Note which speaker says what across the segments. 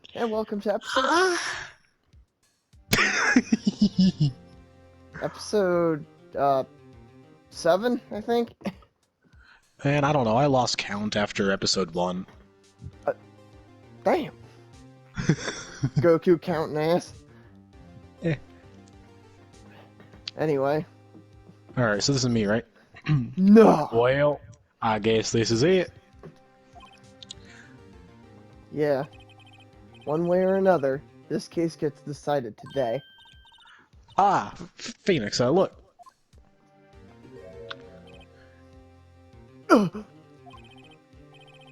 Speaker 1: everyone, and welcome to episode 7, I think.
Speaker 2: Man, I don't know. I lost count after episode 1.
Speaker 1: Damn. Goku counting ass.
Speaker 2: Eh.
Speaker 1: Anyway.
Speaker 2: Alright, so this is me, right?
Speaker 1: No.
Speaker 2: Well, I guess this is it.
Speaker 1: Yeah. One way or another, this case gets decided today.
Speaker 2: Ah, Phoenix, look.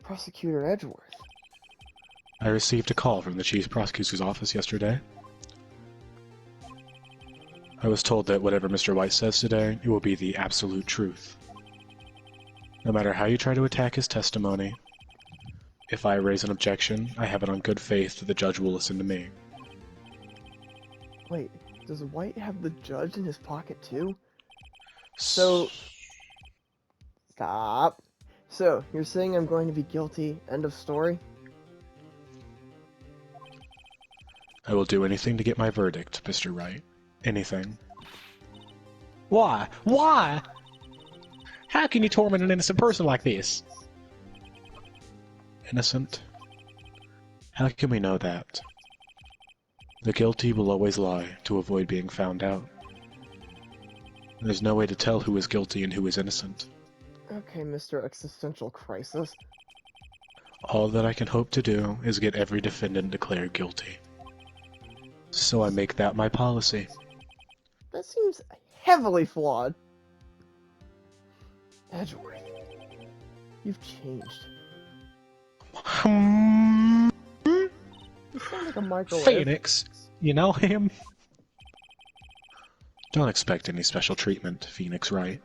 Speaker 1: Prosecutor Edgeworth.
Speaker 2: I received a call from the chief prosecutor's office yesterday. I was told that whatever Mr. White says today, it will be the absolute truth. No matter how you try to attack his testimony, if I raise an objection, I have it on good faith that the judge will listen to me.
Speaker 1: Wait, does White have the judge in his pocket too? So... Stop. So, you're saying I'm going to be guilty, end of story?
Speaker 2: I will do anything to get my verdict, Mr. Wright. Anything. Why? Why? How can you torment an innocent person like this? Innocent? How can we know that? The guilty will always lie to avoid being found out. There's no way to tell who is guilty and who is innocent.
Speaker 1: Okay, Mr. Existential Crisis.
Speaker 2: All that I can hope to do is get every defendant declared guilty. So I make that my policy.
Speaker 1: That seems heavily flawed. Edgeworth, you've changed. You sound like a microwave.
Speaker 2: Phoenix, you know him? Don't expect any special treatment, Phoenix Wright.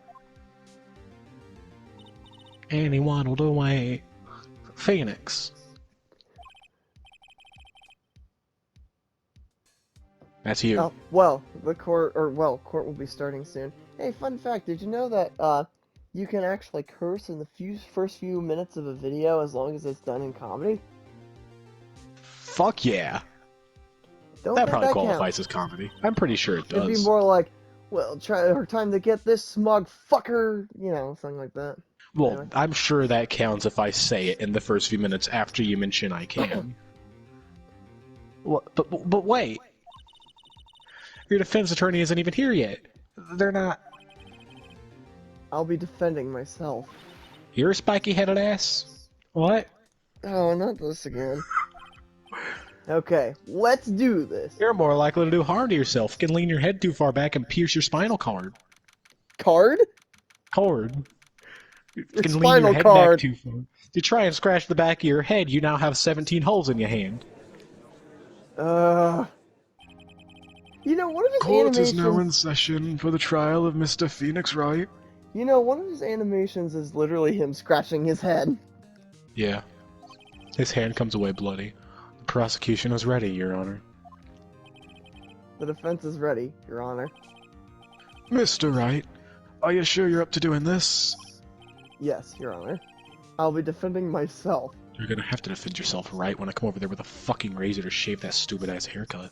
Speaker 2: Anyone will do wait. Phoenix. That's you.
Speaker 1: Oh, well, court will be starting soon. Hey, fun fact, did you know that, you can actually curse in the first few minutes of a video as long as it's done in comedy?
Speaker 2: Fuck yeah.
Speaker 1: Don't
Speaker 2: That
Speaker 1: think
Speaker 2: probably
Speaker 1: that
Speaker 2: qualifies
Speaker 1: counts.
Speaker 2: as comedy. I'm pretty sure it does.
Speaker 1: It'd be more like, well, time to get this smug fucker, you know, something like that.
Speaker 2: Well,
Speaker 1: Anyway.
Speaker 2: I'm sure that counts if I say it in the first few minutes after you mention I can. But wait. Your defense attorney isn't even here yet. They're not...
Speaker 1: I'll be defending myself.
Speaker 2: You're a spiky-headed ass? What?
Speaker 1: Oh, not this again. Okay, let's do this.
Speaker 2: You're more likely to do harm to yourself. You can lean your head too far back and pierce your spinal cord.
Speaker 1: Card?
Speaker 2: Cord. You
Speaker 1: Your
Speaker 2: can lean your
Speaker 1: spinal
Speaker 2: head
Speaker 1: cord.
Speaker 2: back too far. If you try and scratch the back of your head, you now have 17 holes in your hand.
Speaker 1: You know, one of his
Speaker 2: Court
Speaker 1: animations...
Speaker 2: is now in session for the trial of Mr. Phoenix Wright.
Speaker 1: You know, one of his animations is literally him scratching his head.
Speaker 2: Yeah. His hand comes away bloody. The prosecution is ready, Your Honor.
Speaker 1: The defense is ready, Your Honor.
Speaker 2: Mr. Wright, are you sure you're up to doing this?
Speaker 1: Yes, Your Honor. I'll be defending myself.
Speaker 2: You're gonna have to defend yourself, right, when I come over there with a fucking razor to shave that stupid-ass haircut.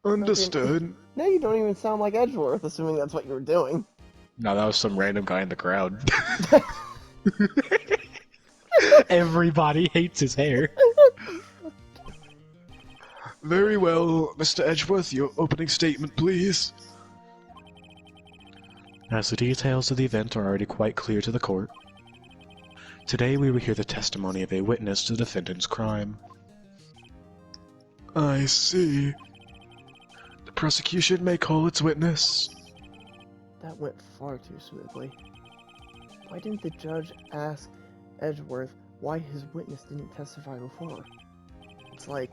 Speaker 2: Understood.
Speaker 1: Now you don't even sound like Edgeworth, assuming that's what you were doing.
Speaker 2: No, that was some random guy in the crowd. Everybody hates his hair. Very well, Mr. Edgeworth, your opening statement, please. As the details of the event are already quite clear to the court, today we will hear the testimony of a witness to the defendant's crime. I see. The prosecution may call its witness.
Speaker 1: That went far too smoothly. Why didn't the judge ask Edgeworth why his witness didn't testify before? It's like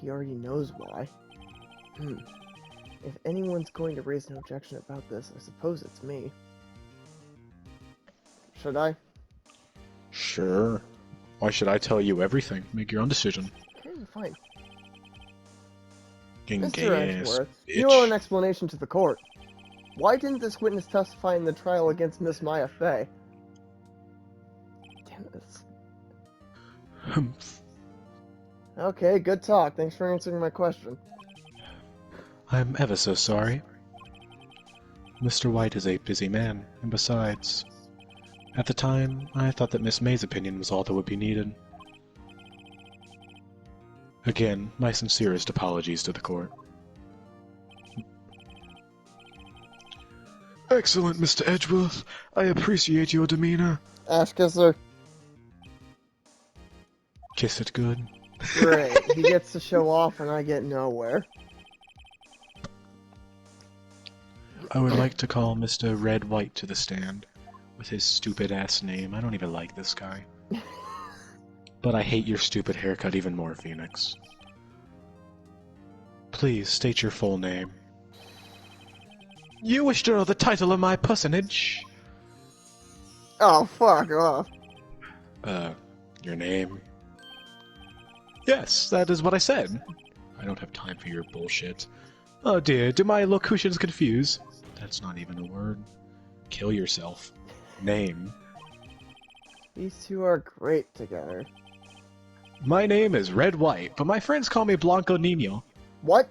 Speaker 1: he already knows why. If anyone's going to raise an objection about this, I suppose it's me. Should I?
Speaker 2: Sure. Why should I tell you everything? Make your own decision.
Speaker 1: Okay, fine.
Speaker 2: Fucking
Speaker 1: Mr.
Speaker 2: gay-ass
Speaker 1: Edgeworth,
Speaker 2: bitch.
Speaker 1: you owe an explanation to the court. Why didn't this witness testify in the trial against Miss Maya Fey? Damn this. Okay, good talk. Thanks for answering my question.
Speaker 2: I'm ever so sorry. Mr. White is a busy man, and besides, at the time, I thought that Miss May's opinion was all that would be needed. Again, my sincerest apologies to the court. Excellent, Mr. Edgeworth. I appreciate your demeanor.
Speaker 1: Ash Kisser.
Speaker 2: Kiss it good.
Speaker 1: Great. He gets to show off and I get nowhere.
Speaker 2: I would like to call Mr. Red White to the stand. With his stupid-ass name. I don't even like this guy. But I hate your stupid haircut even more, Phoenix. Please state your full name. You wish to know the title of my personage?
Speaker 1: Oh, fuck off.
Speaker 2: Your name? Yes, that is what I said. I don't have time for your bullshit. Oh dear, do my locutions confuse? That's not even a word. Kill yourself. Name.
Speaker 1: These two are great together.
Speaker 2: My name is Red White, but my friends call me Blanco Nino.
Speaker 1: What?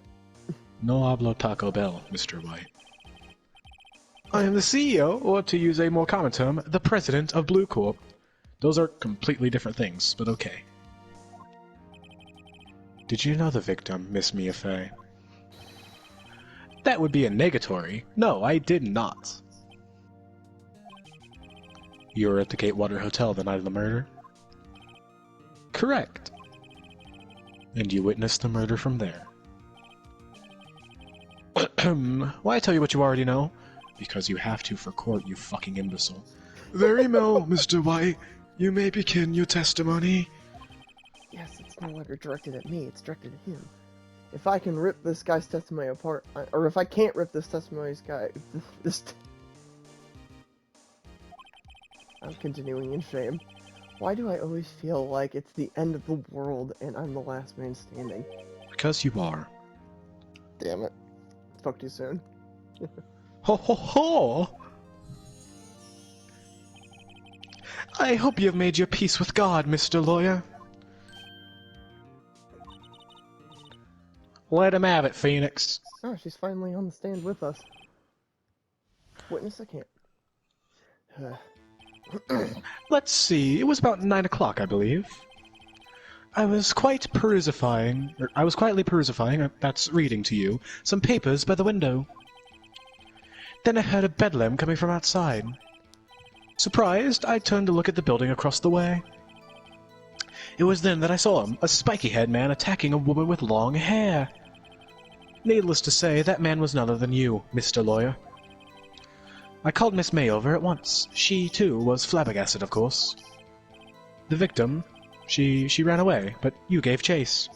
Speaker 2: No hablo Taco Bell, Mr. White. I am the CEO, or to use a more common term, the president of Blue Corp. Those are completely different things, but okay. Did you know the victim, Miss Mia Fey? That would be a negatory. No, I did not. You were at the Gatewater Hotel the night of the murder? Correct. And you witnessed the murder from there. Why tell you what you already know? Because you have to for court, you fucking imbecile. Very well, Mr. White. You may begin your testimony.
Speaker 1: Yes, it's no longer directed at me, it's directed at him. If I can rip this guy's testimony apart, or if I can't rip this testimony's guy, I'm continuing in shame. Why do I always feel like it's the end of the world and I'm the last man standing?
Speaker 2: Because you are.
Speaker 1: Damn it. Spoke too soon.
Speaker 2: Ho ho ho! I hope you have made your peace with God, Mr. Lawyer. Let him have it, Phoenix.
Speaker 1: Oh, she's finally on the stand with us. Witness, I can't.
Speaker 2: Let's see, it was about 9 o'clock, I believe. I was quietly perusifying, that's reading to you, some papers by the window. Then I heard a bedlam coming from outside. Surprised, I turned to look at the building across the way. It was then that I saw him, a spiky-haired man attacking a woman with long hair. Needless to say, that man was none other than you, Mr. Lawyer. I called Miss May over at once. She, too, was flabbergasted, of course. The victim, she ran away, but you gave chase.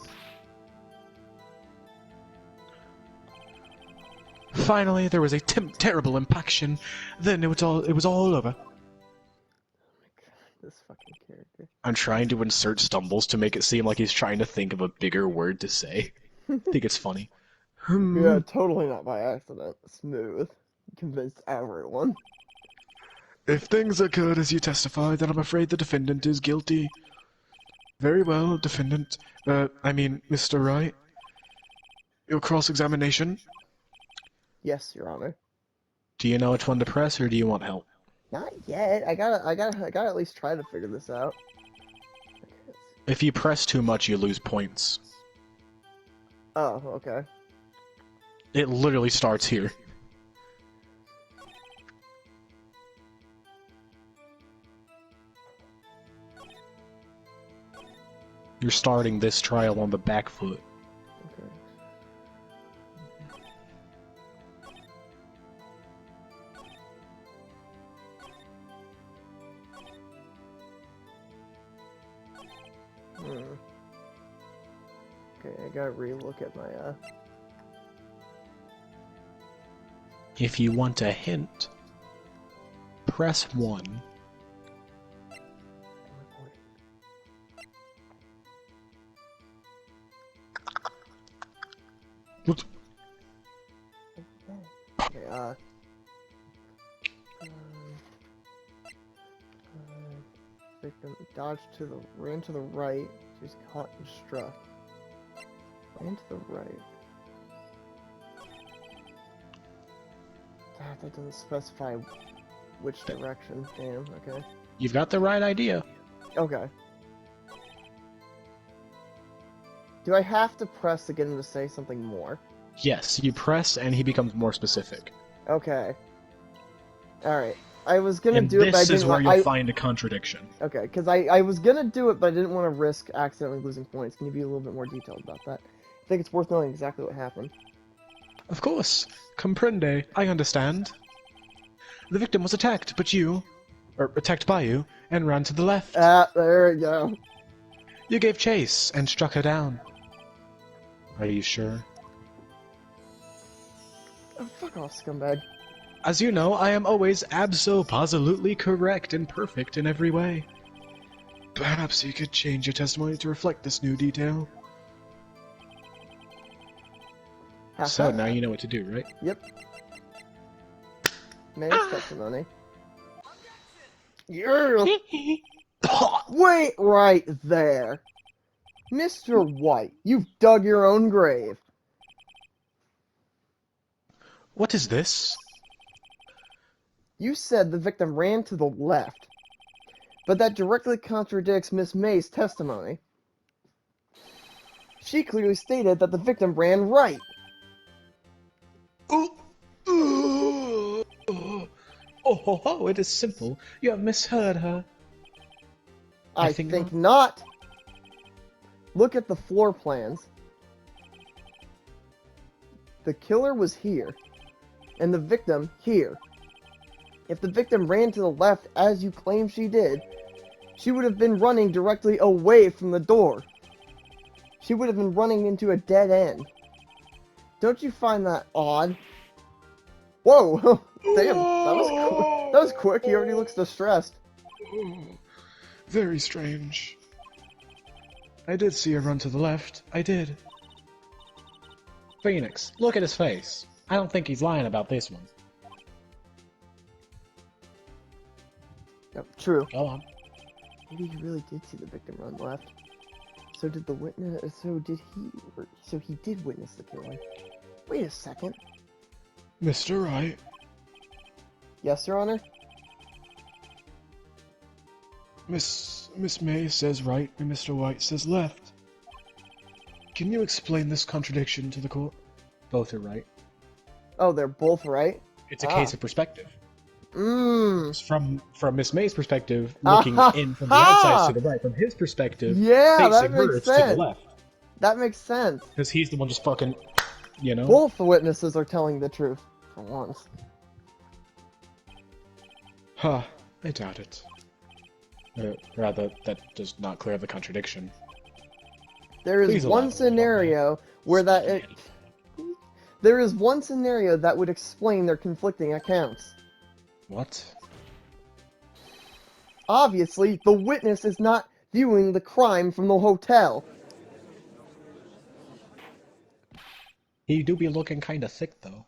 Speaker 2: Finally, there was a terrible impaction. Then it was all over.
Speaker 1: This fucking character.
Speaker 2: I'm trying to insert stumbles to make it seem like he's trying to think of a bigger word to say. I think it's funny.
Speaker 1: Yeah, totally not by accident. Smooth. Convinced everyone.
Speaker 2: If things occurred as you testify, then I'm afraid the defendant is guilty. Very well, defendant. Mr. Wright. Your cross-examination?
Speaker 1: Yes, Your Honor.
Speaker 2: Do you know which one to press, or do you want help?
Speaker 1: Not yet. I gotta at least try to figure this out.
Speaker 2: If you press too much, you lose points.
Speaker 1: Oh, okay.
Speaker 2: It literally starts here. You're starting this trial on the back foot.
Speaker 1: Okay. Okay, I gotta re-look at my,
Speaker 2: If you want a hint, press 1. What?
Speaker 1: Okay, victim dodged ran to the right, she was caught and struck. And to the right. That doesn't specify which direction. Damn, okay.
Speaker 2: You've got the right idea.
Speaker 1: Okay. Do I have to press to get him to say something more?
Speaker 2: Yes, you press and he becomes more specific.
Speaker 1: Okay. Alright. I was gonna
Speaker 2: And
Speaker 1: do it, but I
Speaker 2: this
Speaker 1: didn't
Speaker 2: is where
Speaker 1: want-
Speaker 2: you'll find a contradiction.
Speaker 1: Okay, because I was gonna do it, but I didn't want to risk accidentally losing points. Can you be a little bit more detailed about that? I think it's worth knowing exactly what happened.
Speaker 2: Of course. Comprende. I understand. The victim was attacked, but you... or attacked by you, and ran to the left.
Speaker 1: There we go.
Speaker 2: You gave chase and struck her down. Are you sure?
Speaker 1: Oh, fuck off, scumbag.
Speaker 2: As you know, I am always abso-positively correct and perfect in every way. Perhaps you could change your testimony to reflect this new detail. So now you know what to do, right?
Speaker 1: Yep. May's testimony. Yeah. Wait right there. Mr. White, you've dug your own grave.
Speaker 2: What is this?
Speaker 1: You said the victim ran to the left, but that directly contradicts Miss May's testimony. She clearly stated that the victim ran right.
Speaker 2: Oh, it is simple. You have misheard her.
Speaker 1: I think not. Look at the floor plans. The killer was here, and the victim here. If the victim ran to the left as you claim she did, she would have been running directly away from the door. She would have been running into a dead end. Don't you find that odd? Whoa! Damn, that was quick. He already looks distressed.
Speaker 2: Very strange. I did see her run to the left. I did. Phoenix, look at his face. I don't think he's lying about this one.
Speaker 1: Yep, true.
Speaker 2: Go on.
Speaker 1: Maybe he really did see the victim run left. So did the witness. So he did witness the killing. Wait a second.
Speaker 2: Mr. Wright.
Speaker 1: Yes, Your Honor?
Speaker 2: Miss May says right and Mr. White says left. Can you explain this contradiction to the court? Both are right.
Speaker 1: Oh, they're both right?
Speaker 2: It's a case of perspective.
Speaker 1: Mmm.
Speaker 2: From Miss May's perspective, looking in from the outside to the right. From his perspective,
Speaker 1: yeah,
Speaker 2: facing
Speaker 1: that
Speaker 2: her,
Speaker 1: makes
Speaker 2: it's
Speaker 1: sense.
Speaker 2: to the left.
Speaker 1: That makes sense.
Speaker 2: Because he's the one just fucking, you know?
Speaker 1: Both the witnesses are telling the truth, for once.
Speaker 2: Huh, I doubt it. Rather, that does not clear the contradiction.
Speaker 1: There is
Speaker 2: Please allow
Speaker 1: one
Speaker 2: me.
Speaker 1: scenario where there is one scenario that would explain their conflicting accounts.
Speaker 2: What?
Speaker 1: Obviously, the witness is not viewing the crime from the hotel.
Speaker 2: He do be looking kinda thick, though.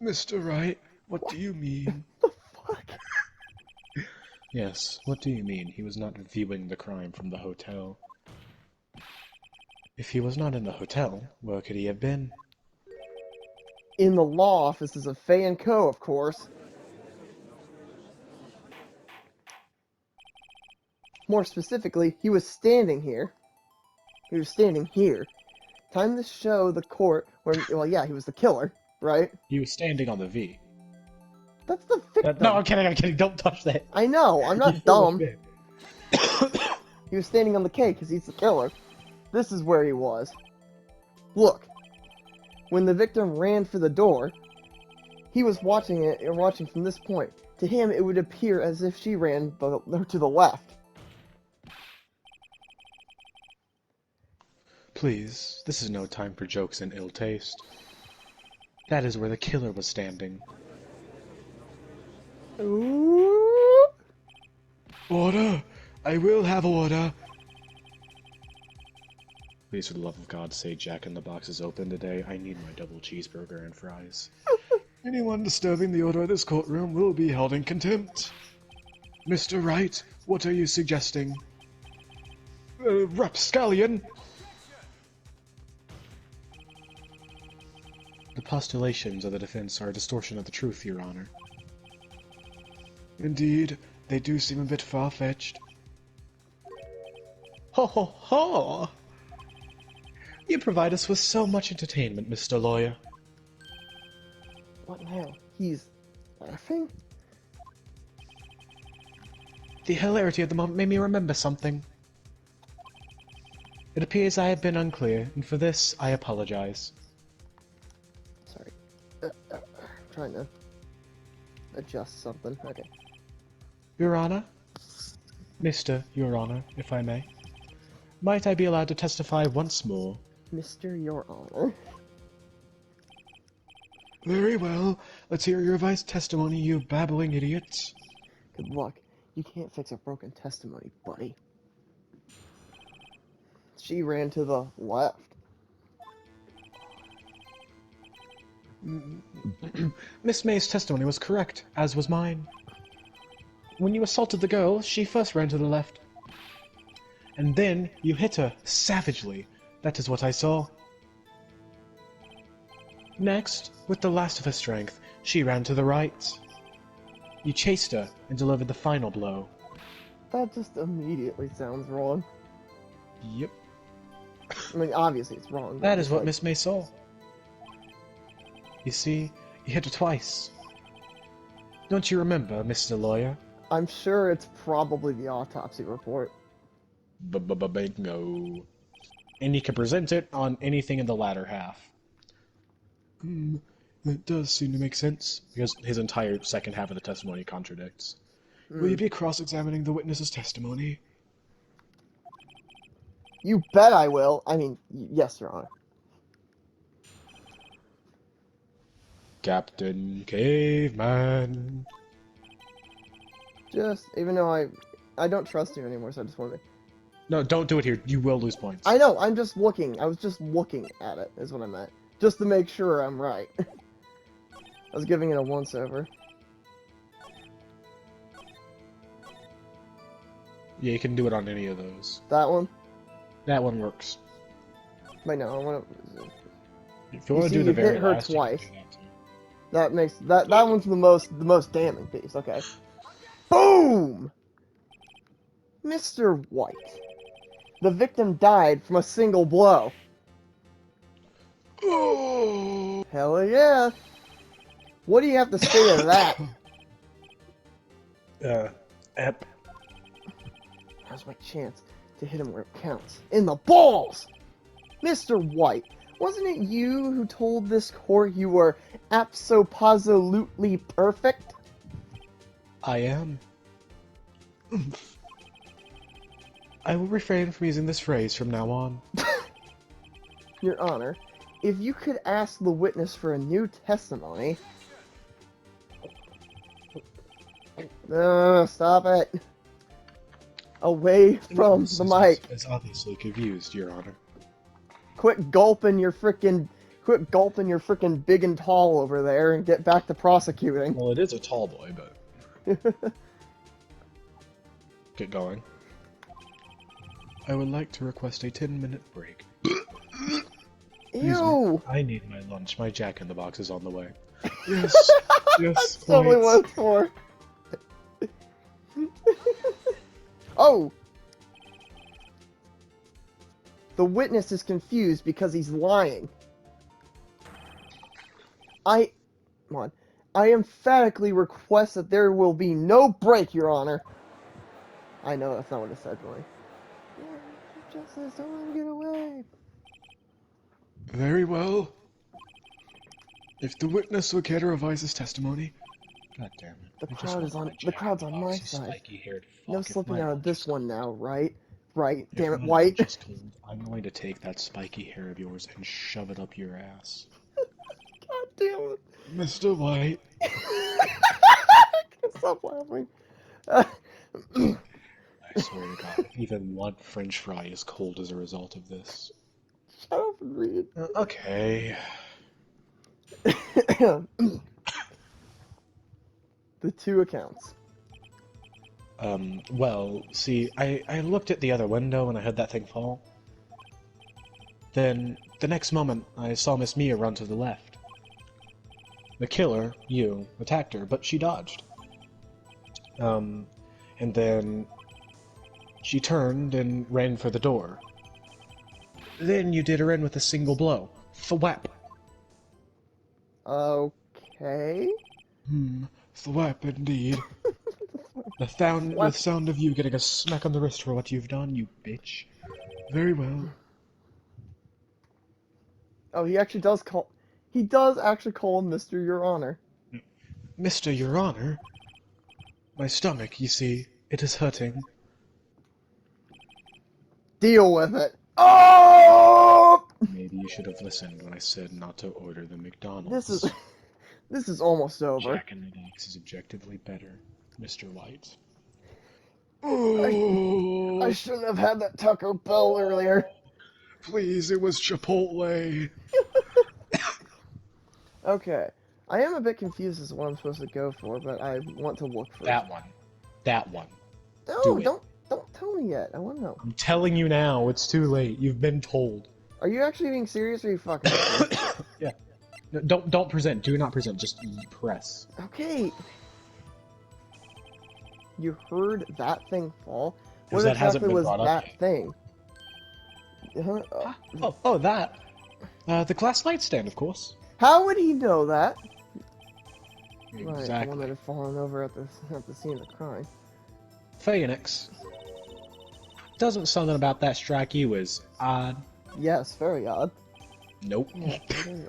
Speaker 2: Mr. Wright, what do you mean?
Speaker 1: The fuck?
Speaker 2: Yes, what do you mean? He was not viewing the crime from the hotel. If he was not in the hotel, where could he have been?
Speaker 1: In the law offices of Fay & Co., of course. More specifically, he was standing here. He was standing here. Time to show the court where, well, yeah, he was the killer, right?
Speaker 2: He was standing on the V.
Speaker 1: That's the victim.
Speaker 2: No, I'm kidding, don't touch that.
Speaker 1: I know, I'm not dumb. He was standing on the K because he's the killer. This is where he was. Look. When the victim ran for the door, he was watching from this point. To him, it would appear as if she ran to the left.
Speaker 2: Please, this is no time for jokes and ill taste. That is where the killer was standing.
Speaker 1: Ooh.
Speaker 2: Order! I will have order! Please, for the love of God, say Jack in the Box is open today. I need my double cheeseburger and fries. Anyone disturbing the order of this courtroom will be held in contempt. Mr. Wright, what are you suggesting? Rapscallion! postulations of the defense are a distortion of the truth, Your Honor. Indeed, they do seem a bit far-fetched. Ho ho ho! You provide us with so much entertainment, Mr. Lawyer.
Speaker 1: What now? He's laughing?
Speaker 2: The hilarity of the moment made me remember something. It appears I have been unclear, and for this I apologize.
Speaker 1: Sorry. Trying to adjust something. Okay.
Speaker 2: Your Honor? Mr. Your Honor, if I may. Might I be allowed to testify once more?
Speaker 1: Mr. Your Honor.
Speaker 2: Very well. Let's hear your revised testimony, you babbling idiots.
Speaker 1: Good luck. You can't fix a broken testimony, buddy. She ran to the left.
Speaker 2: Miss May's testimony was correct, as was mine. When you assaulted the girl, she first ran to the left. And then you hit her savagely. That is what I saw. Next, with the last of her strength, she ran to the right. You chased her and delivered the final blow.
Speaker 1: That just immediately sounds wrong.
Speaker 2: Yep.
Speaker 1: I mean, obviously it's wrong.
Speaker 2: That is
Speaker 1: it's
Speaker 2: what
Speaker 1: like...
Speaker 2: Miss May saw. You see, you hit her twice. Don't you remember, Mr. Lawyer?
Speaker 1: I'm sure it's probably the autopsy report.
Speaker 2: Bingo. And you can present it on anything in the latter half. That does seem to make sense, because his entire second half of the testimony contradicts. Will you be cross-examining the witness's testimony?
Speaker 1: You bet I will. I mean, yes, Your Honor.
Speaker 2: Captain Caveman.
Speaker 1: Just, even though I don't trust you anymore, so I just want to...
Speaker 2: No, don't do it here. You will lose points.
Speaker 1: I know, I'm just looking. I was just looking at it, is what I meant. Just to make sure I'm right. I was giving it a once-over.
Speaker 2: Yeah, you can do it on any of those.
Speaker 1: That one?
Speaker 2: That one works.
Speaker 1: Wait, no, I want to...
Speaker 2: If you want to do the very last, you can do that too.
Speaker 1: That makes... That one's the most damning piece, okay. Boom! Mr. White. The victim died from a single blow.
Speaker 2: Oh.
Speaker 1: Hell yeah! What do you have to say to that?
Speaker 2: Ep.
Speaker 1: Now's my chance to hit him where it counts. In the balls! Mr. White, wasn't it you who told this court you were abso-positively perfect?
Speaker 2: I am. I will refrain from using this phrase from now on.
Speaker 1: Your Honor, if you could ask the witness for a new testimony... Stop it. Away from the mic.
Speaker 2: Is obviously confused, Your Honor.
Speaker 1: Quit gulping your frickin' big and tall over there and get back to prosecuting.
Speaker 2: Well, it is a tall boy, but... Get going. I would like to request a 10-minute break.
Speaker 1: Ew!
Speaker 2: I need my lunch. My Jack-in-the-Box is on the way. Yes, yes,
Speaker 1: That's totally
Speaker 2: quite.
Speaker 1: what it's for. Oh! The witness is confused because he's lying. Come on. I emphatically request that there will be no break, Your Honor. I know that's not what it said, really. Yeah, Justice, don't let him get away.
Speaker 2: Very well. If the witness will care to revise his testimony... God damn it.
Speaker 1: The crowd's on my side.
Speaker 2: Spiky-haired
Speaker 1: No
Speaker 2: fuck.
Speaker 1: slipping out of this one now, right? Right,
Speaker 2: If
Speaker 1: damn it,
Speaker 2: my
Speaker 1: White.
Speaker 2: lunch is cold, I'm going to take that spiky hair of yours and shove it up your ass.
Speaker 1: God damn it.
Speaker 2: Mr. White.
Speaker 1: I can't stop laughing.
Speaker 2: I swear to God, even one French fry is cold as a result of this.
Speaker 1: Shut up and read.
Speaker 2: Okay.
Speaker 1: The two accounts.
Speaker 2: Well, see, I looked at the other window and I heard that thing fall. Then, the next moment, I saw Miss Mia run to the left. The killer, you, attacked her, but she dodged. And then she turned and ran for the door. Then you did her in with a single blow. Thwap.
Speaker 1: Okay.
Speaker 2: Thwap indeed. The sound of you getting a smack on the wrist for what you've done, you bitch. Very well.
Speaker 1: Oh, he actually does call... He does actually call him Mr. Your Honor.
Speaker 2: Mr. Your Honor? My stomach, you see, it is hurting.
Speaker 1: Deal with it. Oh!
Speaker 2: Maybe you should have listened when I said not to order the McDonald's.
Speaker 1: This is almost over.
Speaker 2: Jack in the Box is objectively better, Mr. White.
Speaker 1: I shouldn't have had that Taco Bell earlier.
Speaker 2: Please, it was Chipotle.
Speaker 1: Okay. I am a bit confused as to what I'm supposed to go for, but I want to look for
Speaker 2: That one. That one.
Speaker 1: No,
Speaker 2: Do it.
Speaker 1: don't tell me yet. I want to know.
Speaker 2: I'm telling you now, it's too late. You've been told.
Speaker 1: Are you actually being serious or are you fucking with me?
Speaker 2: Yeah. No, don't present. Do not present. Just press.
Speaker 1: Okay. You heard that thing fall? What
Speaker 2: That hasn't
Speaker 1: exactly
Speaker 2: been
Speaker 1: was
Speaker 2: brought up
Speaker 1: that
Speaker 2: yet.
Speaker 1: thing?
Speaker 2: That. The glass nightstand, of course.
Speaker 1: How would he know that? Right, the one
Speaker 2: Exactly.
Speaker 1: that had fallen over at the scene of the crime.
Speaker 2: Phoenix. Doesn't something about that strike you as odd?
Speaker 1: Yes, very odd.
Speaker 2: Nope.
Speaker 1: Yeah,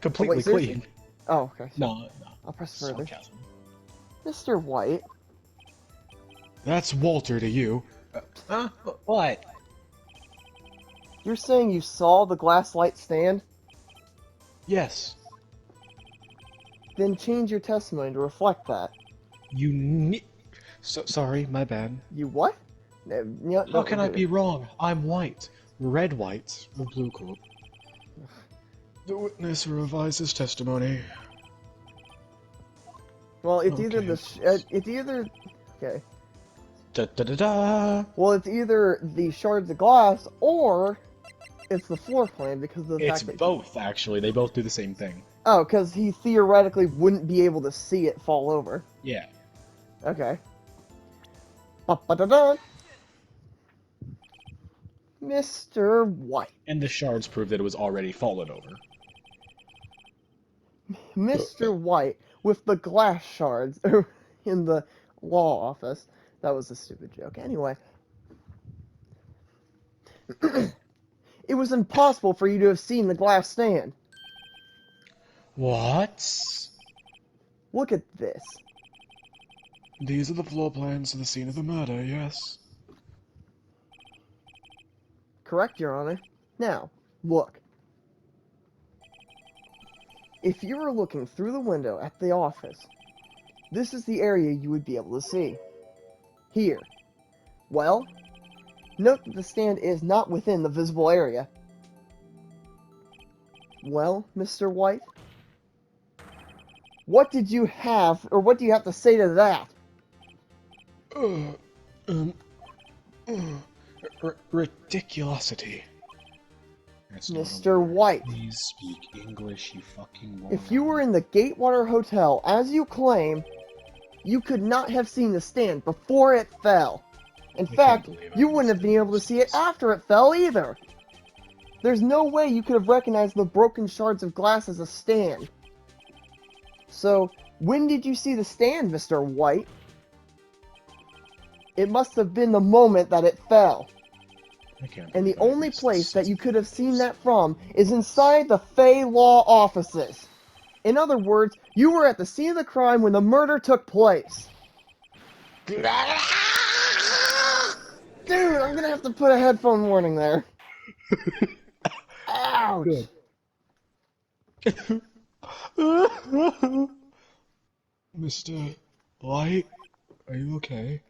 Speaker 2: Completely
Speaker 1: wait, seriously?
Speaker 2: clean.
Speaker 1: Oh, okay.
Speaker 2: No.
Speaker 1: I'll press further.
Speaker 2: Sarcasm.
Speaker 1: Mr. White.
Speaker 2: That's Walter to you. What?
Speaker 1: You're saying you saw the glass light stand?
Speaker 2: Yes.
Speaker 1: Then change your testimony to reflect that.
Speaker 2: Sorry, my bad.
Speaker 1: You what? No,
Speaker 2: How can I be wrong? I'm white. Red white. Or blue coat. The witness revises testimony.
Speaker 1: Well, it's
Speaker 2: Okay.
Speaker 1: either it's either... Okay.
Speaker 2: Da-da-da-da!
Speaker 1: Well, it's either the shards of glass, or it's the floor plan, because of the
Speaker 2: It's
Speaker 1: fact that...
Speaker 2: both, actually. They both do the same thing.
Speaker 1: Oh, because he theoretically wouldn't be able to see it fall over.
Speaker 2: Yeah.
Speaker 1: Okay. Ba-ba-da-da. Mr. White.
Speaker 2: And the shards prove that it was already fallen over.
Speaker 1: Mr. White, with the glass shards in the law office. That was a stupid joke. Anyway. It was impossible for you to have seen the glass stand.
Speaker 2: What?
Speaker 1: Look at this.
Speaker 2: These are the floor plans of the scene of the murder, yes.
Speaker 1: Correct, Your Honor. Now, look. If you were looking through the window at the office, this is the area you would be able to see. Here. Well, note that the stand is not within the visible area. Well, Mr. White? What did you have, or what do you have to say to that?
Speaker 2: Ridiculosity.
Speaker 1: Mr. White.
Speaker 2: Please speak English, you fucking moron.
Speaker 1: If you were in the Gatewater Hotel, as you claim, you could not have seen the stand before it fell. In fact, you wouldn't have been able to see it after it fell either. There's no way you could have recognized the broken shards of glass as a stand. So, when did you see the stand, Mr. White? It must have been the moment that it fell. And the only place that you could have seen that from is inside the Fey Law offices. In other words, you were at the scene of the crime when the murder took place. Dude, I'm gonna have to put a headphone warning there. Ouch!
Speaker 2: Good. Mr. White, are you okay?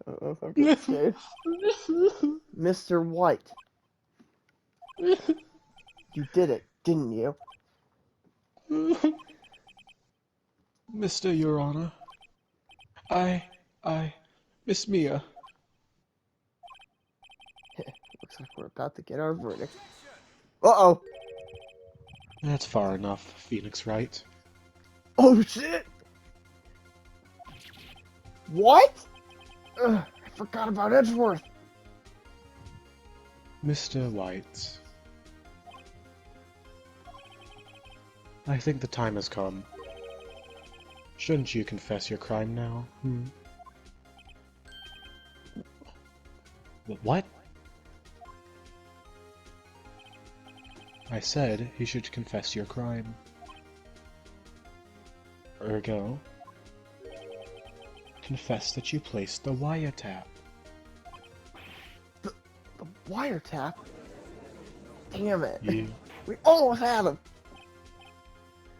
Speaker 1: I don't know if I'm getting scared. Mr. White. You did it, didn't you?
Speaker 2: Mr. Your Honor, Miss Mia.
Speaker 1: Looks like we're about to get our verdict. Uh-oh!
Speaker 2: That's far enough, Phoenix Wright.
Speaker 1: Oh shit! What? Ugh, I forgot about Edgeworth.
Speaker 2: Mr. White, I think the time has come. Shouldn't you confess your crime now, What? I said he should confess your crime. Ergo, confess that you placed the wiretap.
Speaker 1: The wiretap? Damn it.
Speaker 2: You...
Speaker 1: We almost had him.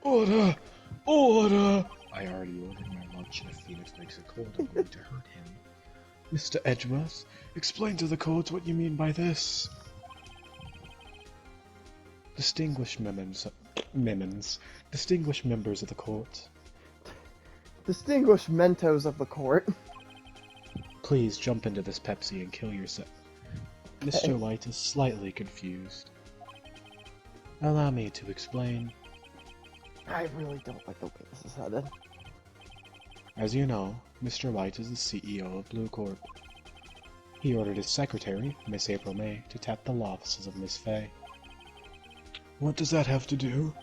Speaker 2: Order! Order! I already ordered my lunch, and if Phoenix makes a call, I'm going to hurt him. Mr. Edgeworth, explain to the court what you mean by this. Distinguished distinguished members of the court.
Speaker 1: Distinguished Mentos of the court.
Speaker 2: Please jump into this Pepsi and kill yourself. Mr. White is slightly confused. Allow me to explain.
Speaker 1: I really don't like the way this is headed.
Speaker 2: As you know, Mr. White is the CEO of Blue Corp. He ordered his secretary, Miss April May, to tap the law offices of Miss Fay. What does that have to do?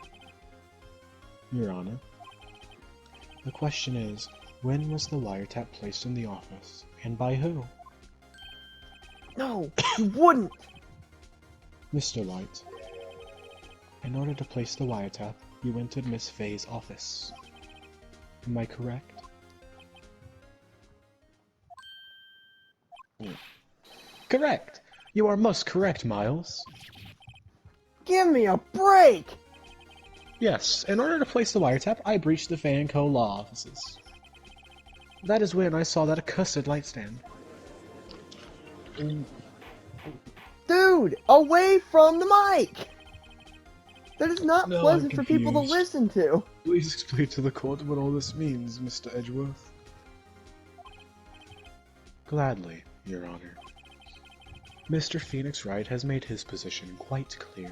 Speaker 2: Your Honor. The question is, when was the wiretap placed in the office, and by who?
Speaker 1: No, you wouldn't!
Speaker 2: Mr. White, in order to place the wiretap, you entered Miss Fay's office. Am I correct? Correct! You are most correct, Miles.
Speaker 1: Give me a break!
Speaker 2: Yes, in order to place the wiretap, I breached the Fay & Co. law offices. That is when I saw that accursed light stand.
Speaker 1: Dude, away from the mic! That is not
Speaker 2: No,
Speaker 1: pleasant
Speaker 2: I'm
Speaker 1: for people to
Speaker 2: confused.
Speaker 1: listen to.
Speaker 2: Please explain to the court what all this means, Mr. Edgeworth. Gladly, Your Honor. Mr. Phoenix Wright has made his position quite clear.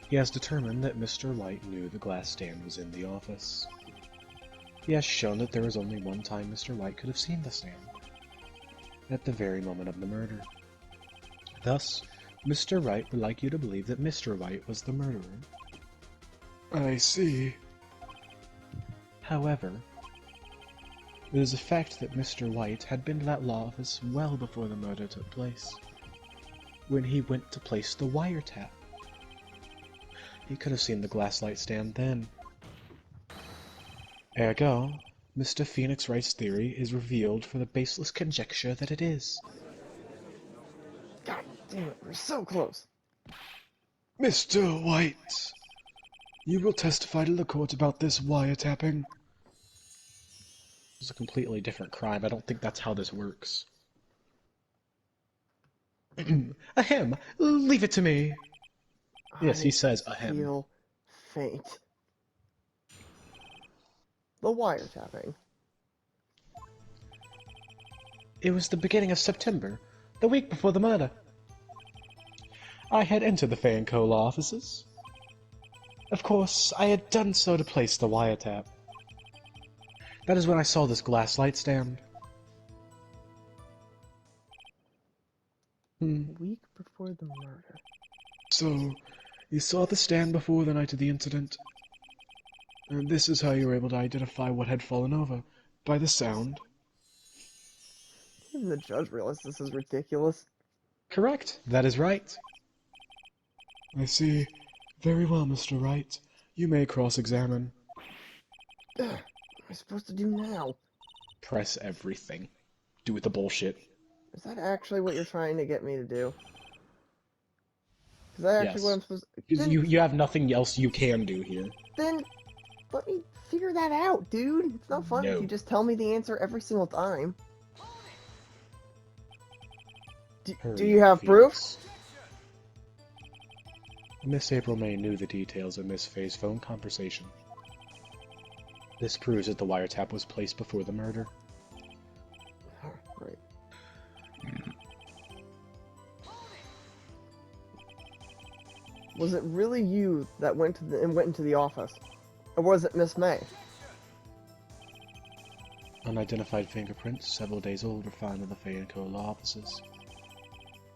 Speaker 2: He has determined that Mr. White knew the glass stand was in the office. He has shown that there was only one time Mr. White could have seen the stand. At the very moment of the murder. Thus, Mr. Wright would like you to believe that Mr. White was the murderer. I see. However, it is a fact that Mr. White had been to that law office well before the murder took place, when he went to place the wiretap. He could have seen the glass light stand then. Ergo, Mr. Phoenix Wright's theory is revealed for the baseless conjecture that it is.
Speaker 1: God damn it, we're so close.
Speaker 2: Mr. White, you will testify to the court about this wiretapping. It's a completely different crime. I don't think that's how this works. Ahem! Leave it to me! Yes, he says ahem.
Speaker 1: I feel faint. The wiretapping.
Speaker 2: It was the beginning of September, the week before the murder. I had entered the Fay & Co. law offices. Of course, I had done so to place the wiretap. That is when I saw this glass light stand.
Speaker 1: A week before the murder.
Speaker 2: So, you saw the stand before the night of the incident. And this is how you were able to identify what had fallen over, by the sound.
Speaker 1: Even the judge realized this is ridiculous.
Speaker 2: Correct. That is right. I see. Very well, Mr. Wright. You may cross-examine.
Speaker 1: What am I supposed to do now?
Speaker 2: Press everything. Do the bullshit.
Speaker 1: Is that actually what you're trying to get me to do? Is that actually what I'm supposed to...
Speaker 2: Because you have nothing else you can do here.
Speaker 1: Then let me figure that out, dude. It's not fun if you just tell me the answer every single time. Do you have proof?
Speaker 2: Miss April May knew the details of Miss Fay's phone conversation. This proves that the wiretap was placed before the murder.
Speaker 1: Right. Was it really you that went into the office? Or was it Miss May?
Speaker 2: Unidentified fingerprints, several days old, were found in the Fay & Co. law offices.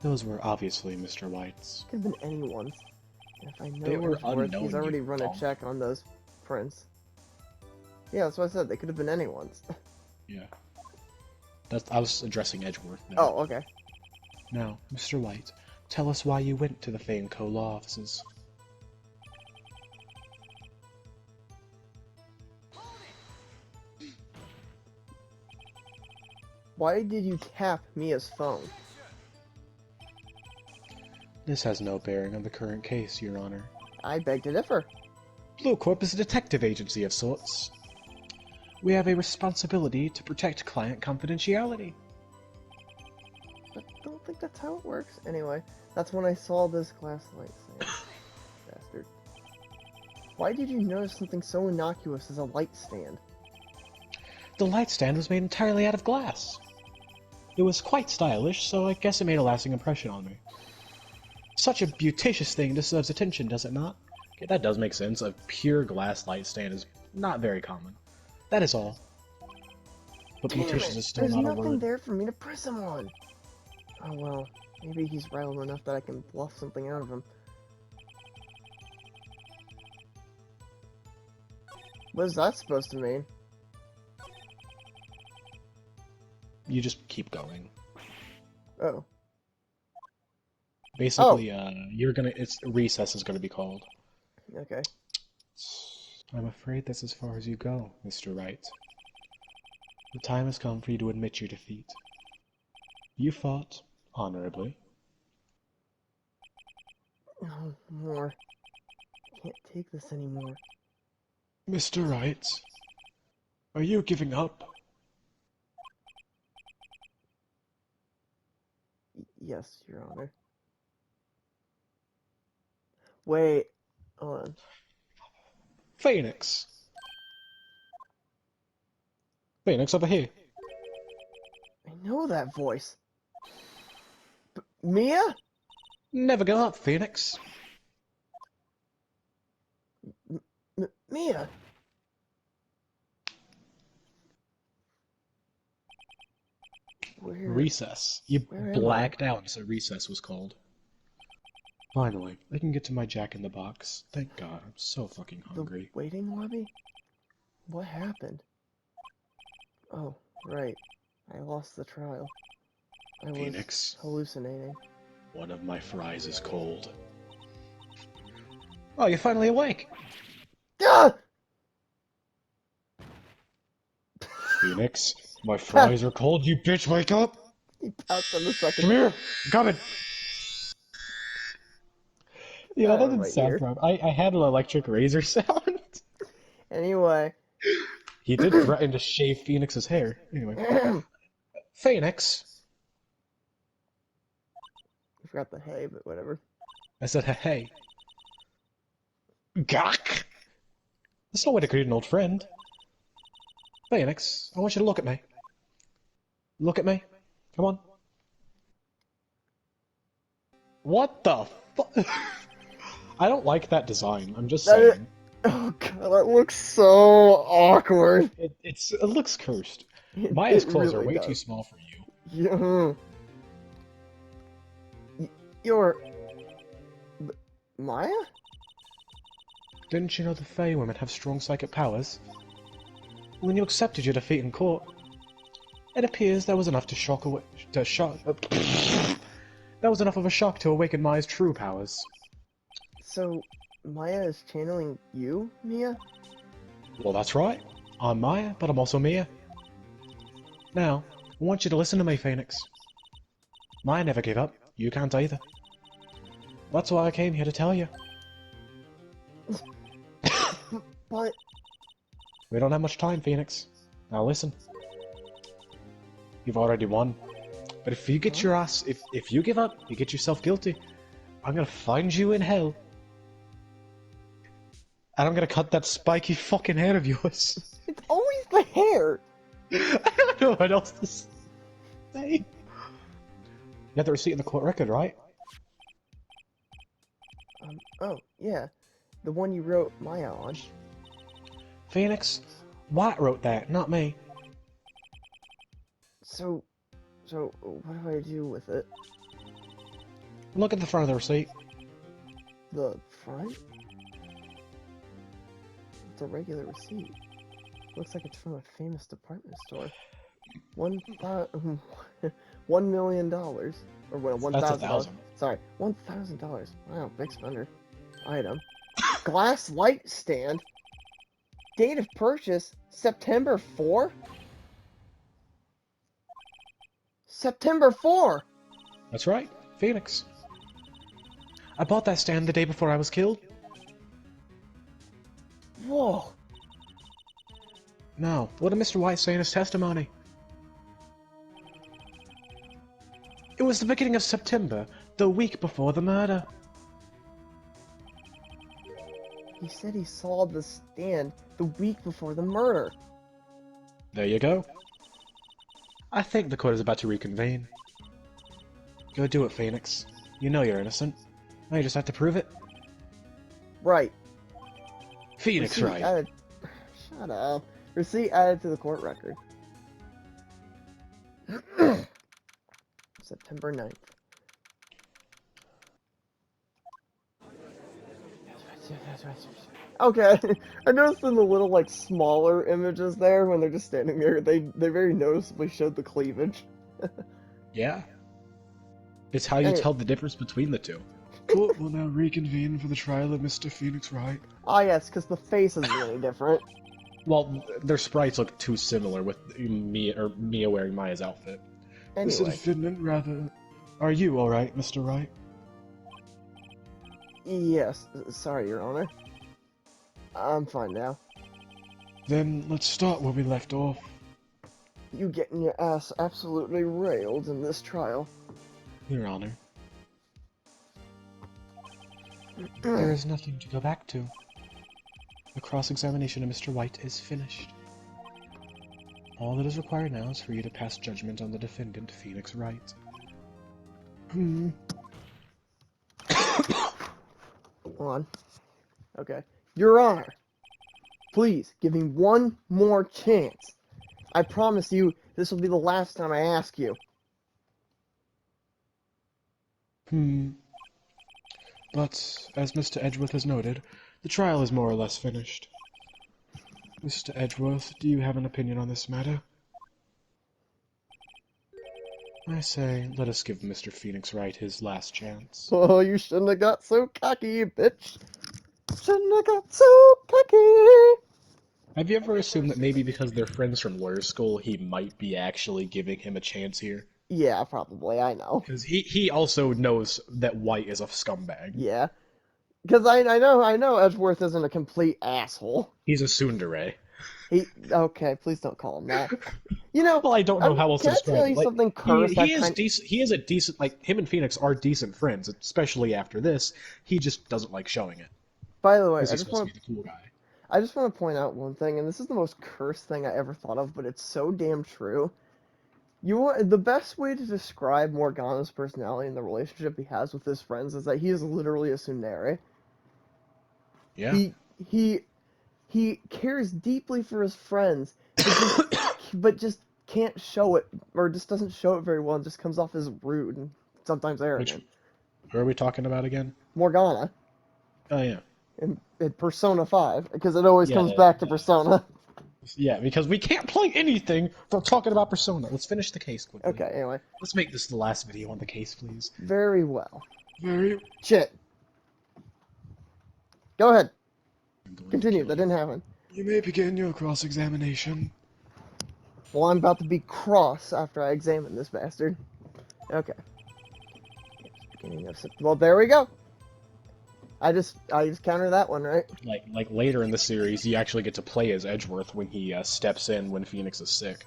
Speaker 2: Those were obviously Mr. White's.
Speaker 1: Could have been anyone's. And if I know
Speaker 2: They were
Speaker 1: Edgeworth, he's
Speaker 2: unknown,
Speaker 1: already
Speaker 2: you
Speaker 1: run a
Speaker 2: donk.
Speaker 1: check on those prints. Yeah, that's what I said. They could have been anyone's.
Speaker 2: Yeah. I was addressing Edgeworth there.
Speaker 1: Oh, okay.
Speaker 2: Now, Mr. White, tell us why you went to the Fay & Co. law offices.
Speaker 1: Why did you tap Mia's phone?
Speaker 2: This has no bearing on the current case, Your Honor.
Speaker 1: I beg to differ.
Speaker 2: Blue Corp is a detective agency of sorts. We have a responsibility to protect client confidentiality.
Speaker 1: I don't think that's how it works. Anyway, that's when I saw this glass light stand. Bastard. Why did you notice something so innocuous as a light stand?
Speaker 2: The light stand was made entirely out of glass. It was quite stylish, so I guess it made a lasting impression on me. Such a beauticious thing deserves attention, does it not? Okay, that does make sense. A pure glass light stand is not very common. That is all. But
Speaker 1: Damn
Speaker 2: beauticious
Speaker 1: it,
Speaker 2: is still
Speaker 1: there's
Speaker 2: not a
Speaker 1: nothing
Speaker 2: word.
Speaker 1: there for me to press him on. Oh well, maybe he's rattled enough that I can bluff something out of him. What is that supposed to mean?
Speaker 2: You just keep going.
Speaker 1: Oh.
Speaker 2: Basically, recess is gonna be called.
Speaker 1: Okay.
Speaker 2: I'm afraid that's as far as you go, Mr. Wright. The time has come for you to admit your defeat. You fought honorably.
Speaker 1: No more. I can't take this anymore.
Speaker 2: Mr. Wright, are you giving up?
Speaker 1: Yes, Your Honor. Wait. Hold on.
Speaker 2: Phoenix! Phoenix, over here.
Speaker 1: I know that voice. Mia?
Speaker 2: Never give up, Phoenix.
Speaker 1: Mia? Where
Speaker 2: Recess. You
Speaker 1: Where am I?
Speaker 2: blacked out, so recess was called. Finally, I can get to my Jack in the Box. Thank God, I'm so fucking
Speaker 1: The
Speaker 2: hungry.
Speaker 1: waiting lobby? What happened? Oh, right. I lost the trial. I was
Speaker 2: Phoenix,
Speaker 1: hallucinating.
Speaker 2: one of my fries is cold. Oh, you're finally awake!
Speaker 1: Ah!
Speaker 2: Phoenix, my fries are cold, you bitch, wake up!
Speaker 1: He pounced on the second.
Speaker 2: Come here! I'm coming! Yeah,
Speaker 1: Out
Speaker 2: that
Speaker 1: of
Speaker 2: didn't
Speaker 1: my
Speaker 2: sound
Speaker 1: ear.
Speaker 2: proper. I had an electric razor sound.
Speaker 1: Anyway.
Speaker 2: He did threaten to shave Phoenix's hair. Anyway.
Speaker 1: I
Speaker 2: Phoenix!
Speaker 1: forgot the hay, but whatever.
Speaker 2: I said, hey. Gawk! That's no way to greet an old friend. Phoenix, I want you to look at me. Look at me. Come on. What the fuck? I don't like that design, I'm just saying.
Speaker 1: Oh god, that looks so awkward.
Speaker 2: It looks cursed.
Speaker 1: It
Speaker 2: Maya's clothes are
Speaker 1: really
Speaker 2: way
Speaker 1: does.
Speaker 2: too small for you.
Speaker 1: Yeah. You're... Maya?
Speaker 2: Didn't you know the Fey women have strong psychic powers? When you accepted your defeat in court, it appears that was enough to shock away... that was enough of a shock to awaken Maya's true powers.
Speaker 1: So, Maya is channeling you, Mia?
Speaker 2: Well, that's right. I'm Maya, but I'm also Mia. Now, I want you to listen to me, Phoenix. Maya never gave up. You can't either. That's why I came here to tell you.
Speaker 1: But...
Speaker 2: We don't have much time, Phoenix. Now listen. You've already won. But if you get your ass... If you give up, you get yourself guilty. I'm gonna find you in hell. And I'm gonna cut that spiky fucking hair of yours.
Speaker 1: It's always the hair!
Speaker 2: I don't know what else to say. You have the receipt in the court record, right?
Speaker 1: Oh, yeah. The one you wrote Maya on.
Speaker 2: Phoenix, White wrote that, not me.
Speaker 1: So what do I do with it?
Speaker 2: Look at the front of the receipt.
Speaker 1: The front? It's a regular receipt. Looks like it's from a famous department store. $1 million. Or well, $1,000.
Speaker 2: That's $1,000.
Speaker 1: Sorry, $1,000. Wow, big spender. Item. Glass light stand. Date of purchase, September 4? September 4!
Speaker 2: That's right, Phoenix. I bought that stand the day before I was killed.
Speaker 1: Whoa.
Speaker 2: Now, what did Mr. White say in his testimony? It was the beginning of September, the week before the murder.
Speaker 1: He said he saw the stand the week before the murder.
Speaker 2: There you go. I think the court is about to reconvene. Go do it, Phoenix. You know you're innocent. Now you just have to prove it.
Speaker 1: Right.
Speaker 2: Phoenix
Speaker 1: Receipt
Speaker 2: Wright.
Speaker 1: added... Shut up. Receipt added to the court record. September 9th. Okay, I noticed in the little, like, smaller images there, when they're just standing there, they very noticeably showed the cleavage.
Speaker 2: Yeah. It's how you
Speaker 1: Hey.
Speaker 2: tell the difference between the two. Court will now reconvene for the trial of Mr. Phoenix Wright.
Speaker 1: Ah, yes, because the face is really different.
Speaker 2: Well, their sprites look too similar with Mia wearing Maya's outfit. The
Speaker 1: Anyway.
Speaker 2: defendant, rather. Are you alright, Mr. Wright?
Speaker 1: Yes, sorry, Your Honor. I'm fine now.
Speaker 2: Then let's start where we left off.
Speaker 1: You getting your ass absolutely railed in this trial.
Speaker 2: Your Honor. There is nothing to go back to. The cross-examination of Mr. White is finished. All that is required now is for you to pass judgment on the defendant, Phoenix Wright.
Speaker 1: Hold on. Okay. Your Honor, please, give me one more chance. I promise you, this will be the last time I ask you.
Speaker 2: But, as Mr. Edgeworth has noted, the trial is more or less finished. Mr. Edgeworth, do you have an opinion on this matter? I say, let us give Mr. Phoenix Wright his last chance.
Speaker 1: Oh, you shouldn't have got so cocky, bitch. Shouldn't have got so cocky.
Speaker 2: Have you ever assumed that maybe because they're friends from lawyer school, he might be actually giving him a chance here?
Speaker 1: Yeah, probably, I know.
Speaker 2: Because he also knows that White is a scumbag.
Speaker 1: Yeah. Because I know Edgeworth isn't a complete asshole.
Speaker 2: He's a tsundere.
Speaker 1: Okay, please don't call him that. You know,
Speaker 2: Well, I don't know how else to
Speaker 1: can I
Speaker 2: describe
Speaker 1: tell
Speaker 2: it.
Speaker 1: you
Speaker 2: Like,
Speaker 1: something cursed?
Speaker 2: he is decent. He is a decent. Like, him and Phoenix are decent friends, especially after this. He just doesn't like showing it.
Speaker 1: By the way,
Speaker 2: Because he's supposed to be the cool guy.
Speaker 1: I just want to point out one thing, and this is the most cursed thing I ever thought of, but it's so damn true. The best way to describe Morgana's personality and the relationship he has with his friends is that he is literally a tsundere.
Speaker 2: Yeah.
Speaker 1: He cares deeply for his friends, but just can't show it, or just doesn't show it very well, and just comes off as rude and sometimes arrogant.
Speaker 2: Who are we talking about again?
Speaker 1: Morgana
Speaker 2: Oh, yeah.
Speaker 1: in Persona 5, because it always comes back to Persona.
Speaker 2: Yeah, because we can't play anything without talking about Persona. Let's finish the case quickly.
Speaker 1: Okay, anyway.
Speaker 2: Let's make this the last video on the case, please.
Speaker 1: Very well.
Speaker 2: Very.
Speaker 1: Shit. Go ahead. Continue, that didn't happen.
Speaker 2: You may begin your cross-examination.
Speaker 1: Well, I'm about to be cross after I examine this bastard. Okay. Beginning of well, there we go. I just countered that one, right?
Speaker 2: Like later in the series, you actually get to play as Edgeworth when he steps in when Phoenix is sick.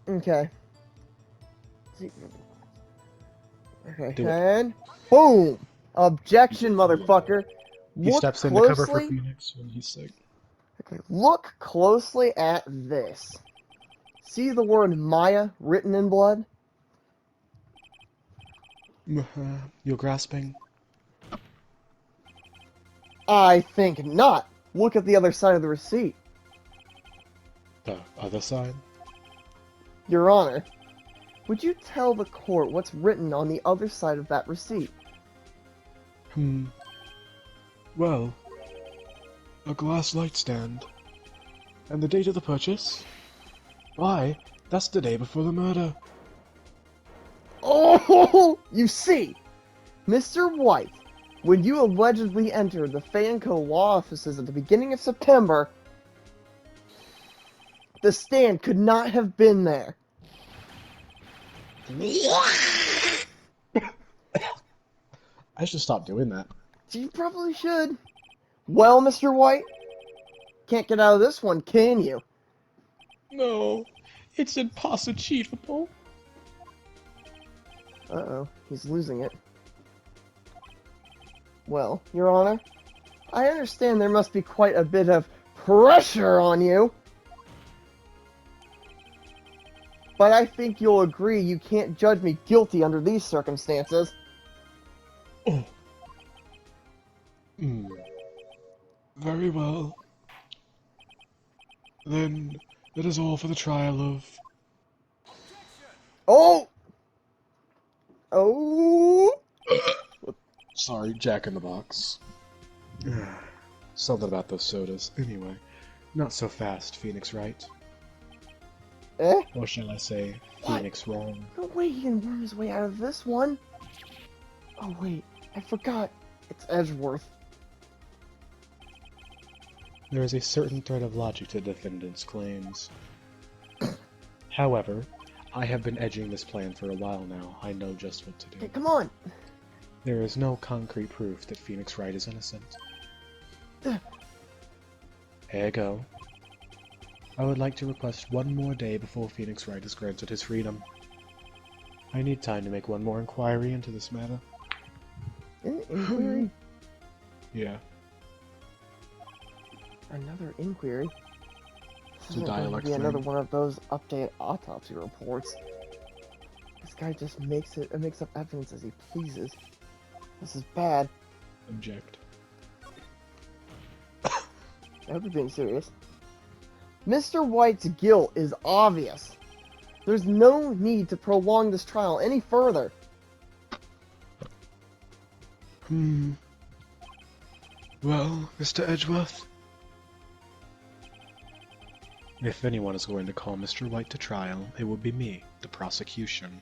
Speaker 1: Okay. Okay,
Speaker 2: Do it.
Speaker 1: and boom! Objection, motherfucker.
Speaker 2: He steps in to cover for Phoenix when he's sick.
Speaker 1: Okay, look closely at this. See the word Maya written in blood?
Speaker 2: You're grasping?
Speaker 1: I think not. Look at the other side of the receipt.
Speaker 2: The other side?
Speaker 1: Your Honor, would you tell the court what's written on the other side of that receipt?
Speaker 2: Well, a glass light stand. And the date of the purchase? Why, that's the day before the murder.
Speaker 1: Oh, you see, Mr. White, when you allegedly entered the Fanco law offices at the beginning of September, the stand could not have been there.
Speaker 2: I should stop doing that.
Speaker 1: You probably should. Well, Mr. White, can't get out of this one, can you?
Speaker 2: No, it's impossible.
Speaker 1: Uh-oh, he's losing it. Well, Your Honor, I understand there must be quite a bit of pressure on you. But I think you'll agree you can't judge me guilty under these circumstances.
Speaker 2: Oh. Very well. Then, that is all for the trial of...
Speaker 1: Oh! Oh!
Speaker 2: Sorry, Jack in the Box. Something about those sodas. Anyway, not so fast, Phoenix Wright.
Speaker 1: Eh?
Speaker 2: Or shall I say, Phoenix Wrong.
Speaker 1: No way he can worm his way out of this one. Oh wait, I forgot. It's Edgeworth.
Speaker 2: There is a certain thread of logic to the defendant's claims. However, I have been edging this plan for a while now. I know just what to do.
Speaker 1: Okay, come on.
Speaker 2: There is no concrete proof that Phoenix Wright is innocent. Ergo, I would like to request one more day before Phoenix Wright is granted his freedom. I need time to make one more inquiry into this matter.
Speaker 1: Inquiry?
Speaker 2: Yeah.
Speaker 1: Another inquiry? This
Speaker 2: It's a
Speaker 1: isn't going to
Speaker 2: dialect
Speaker 1: be
Speaker 2: thing.
Speaker 1: another one of those updated autopsy reports. This guy just makes up evidence as he pleases. This is bad.
Speaker 2: Object.
Speaker 1: I hope you're being serious. Mr. White's guilt is obvious. There's no need to prolong this trial any further.
Speaker 2: Well, Mr. Edgeworth? If anyone is going to call Mr. White to trial, it will be me, the prosecution.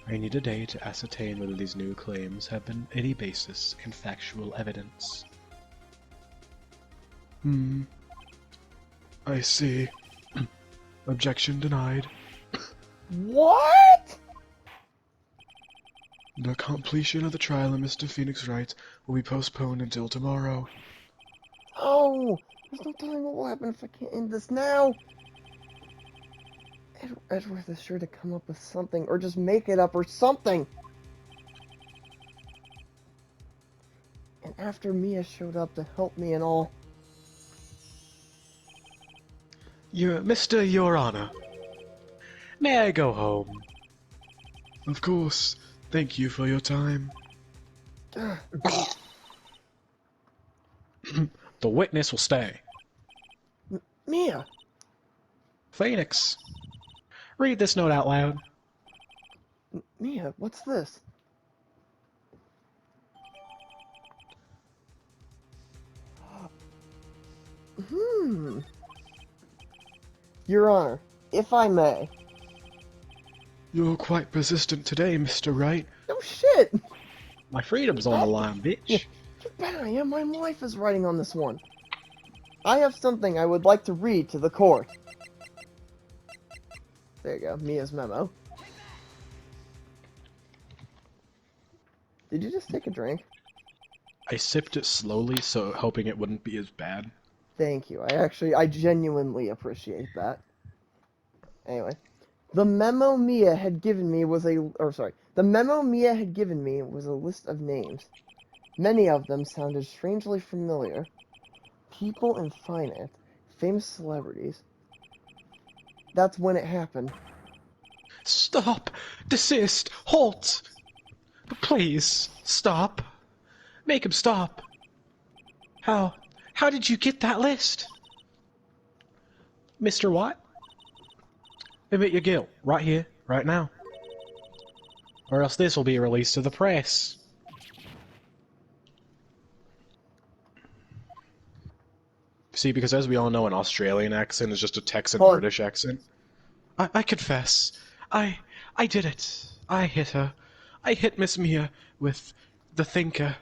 Speaker 2: I need a day to ascertain whether these new claims have been any basis in factual evidence. I see. Objection denied.
Speaker 1: What?
Speaker 2: The completion of the trial of Mr. Phoenix Wright will be postponed until tomorrow.
Speaker 1: Oh, there's no telling what will happen if I can't end this now. Edgeworth is sure to come up with something, or just make it up, or something. And after Mia showed up to help me and all.
Speaker 2: Mr. Your Honor, may I go home? Of course. Thank you for your time. The witness will stay.
Speaker 1: Mia!
Speaker 2: Phoenix, read this note out loud.
Speaker 1: Mia, what's this? Your Honor, if I may.
Speaker 2: You're quite persistent today, Mr. Wright.
Speaker 1: No shit!
Speaker 2: My freedom's on the line, bitch.
Speaker 1: You bet I am. My life is riding on this one. I have something I would like to read to the court. There you go, Mia's memo. Did you just take a drink?
Speaker 2: I sipped it slowly, so hoping it wouldn't be as bad.
Speaker 1: Thank you. I genuinely appreciate that. Anyway, the memo Mia had given me was a list of names. Many of them sounded strangely familiar. People in finance, famous celebrities. That's when it happened.
Speaker 2: Stop! Desist! Halt! Please, stop. Make him stop. How did you get that list? Mr. White, admit your guilt, right here, right now. Or else this will be released to the press. See, because as we all know, an Australian accent is just a Texan British accent. I confess. I did it. I hit her. I hit Miss Mia with the thinker.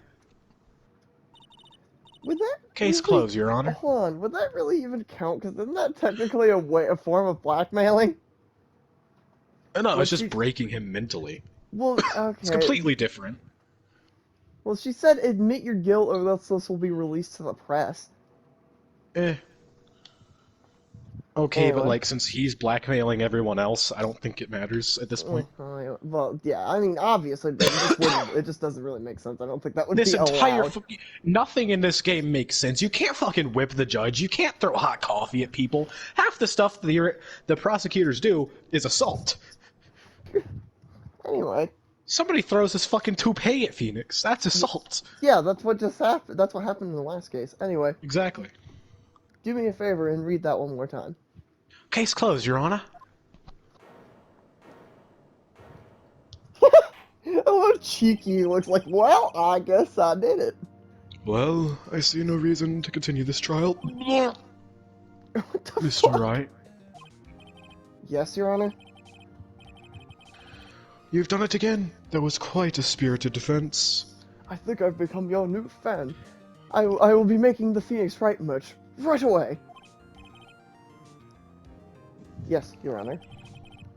Speaker 1: Would that
Speaker 2: Case
Speaker 1: really,
Speaker 2: closed, Your Honor.
Speaker 1: Hold on, would that really even count? Because isn't that technically a form of blackmailing?
Speaker 2: No, it's just breaking him mentally.
Speaker 1: Well, okay.
Speaker 2: It's completely different.
Speaker 1: Well, she said admit your guilt or else this will be released to the press.
Speaker 2: Okay,
Speaker 1: Anyway.
Speaker 2: but like, since he's blackmailing everyone else, I don't think it matters at this point.
Speaker 1: Well, yeah, I mean, obviously, but it just doesn't really make sense. I don't think that would
Speaker 2: this
Speaker 1: be
Speaker 2: entire
Speaker 1: allowed.
Speaker 2: Nothing in this game makes sense. You can't fucking whip the judge. You can't throw hot coffee at people. Half the stuff the prosecutors do is assault.
Speaker 1: Anyway.
Speaker 2: Somebody throws his fucking toupee at Phoenix. That's assault.
Speaker 1: Yeah, that's what just happened. That's what happened in the last case. Anyway.
Speaker 2: Exactly.
Speaker 1: Do me a favor and read that one more time.
Speaker 2: Case closed, Your Honor.
Speaker 1: Oh, how cheeky he looks like, well, I guess I did it.
Speaker 2: Well, I see no reason to continue this trial.
Speaker 1: What the
Speaker 2: Mr.
Speaker 1: fuck?
Speaker 2: Wright.
Speaker 1: Yes, Your Honor?
Speaker 2: You've done it again. That was quite a spirited defense.
Speaker 1: I think I've become your new fan. I will be making the Phoenix Wright merch right away. Yes, Your Honor.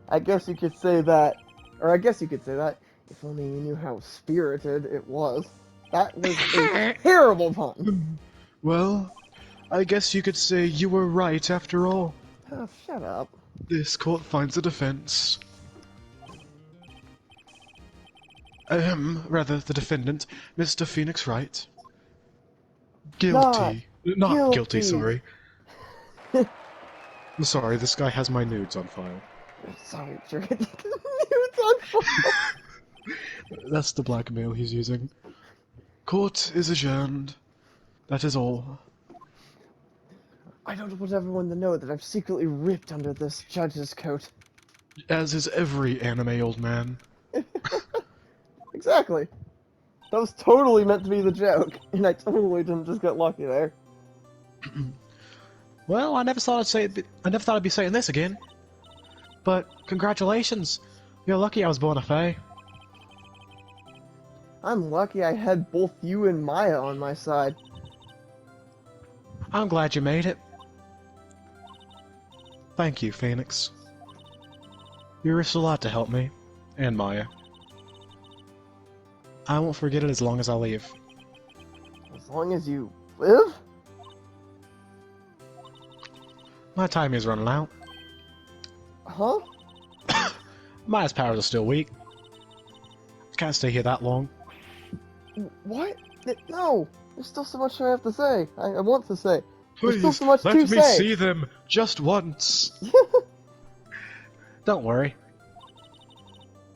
Speaker 1: I guess you could say that, or I guess you could say that, if only you knew how spirited it was. That was a terrible pun.
Speaker 2: Well, I guess you could say you were right after all.
Speaker 1: Oh, shut up.
Speaker 2: This court finds a defense. Rather, the defendant, Mr. Phoenix Wright. Guilty. Not guilty, sorry. I'm sorry, this guy has my nudes on file.
Speaker 1: Sorry, nudes on file.
Speaker 2: That's the blackmail he's using. Court is adjourned. That is all.
Speaker 1: I don't want everyone to know that I've secretly ripped under this judge's coat.
Speaker 2: As is every anime old man.
Speaker 1: Exactly. That was totally meant to be the joke, and I totally didn't just get lucky there.
Speaker 2: Well, I never thought I'd be saying this again. But congratulations, you're lucky I was born a fae.
Speaker 1: I'm lucky I had both you and Maya on my side.
Speaker 2: I'm glad you made it. Thank you, Phoenix. You risked a lot to help me, and Maya. I won't forget it as long as I live.
Speaker 1: As long as you live?
Speaker 2: My time is running out.
Speaker 1: Huh?
Speaker 2: Maya's powers are still weak. Can't stay here that long.
Speaker 1: What? No! There's still so much I have to say. I want to say. There's
Speaker 2: Please,
Speaker 1: still so much
Speaker 2: let
Speaker 1: to
Speaker 2: me
Speaker 1: say.
Speaker 2: see them just once. Don't worry.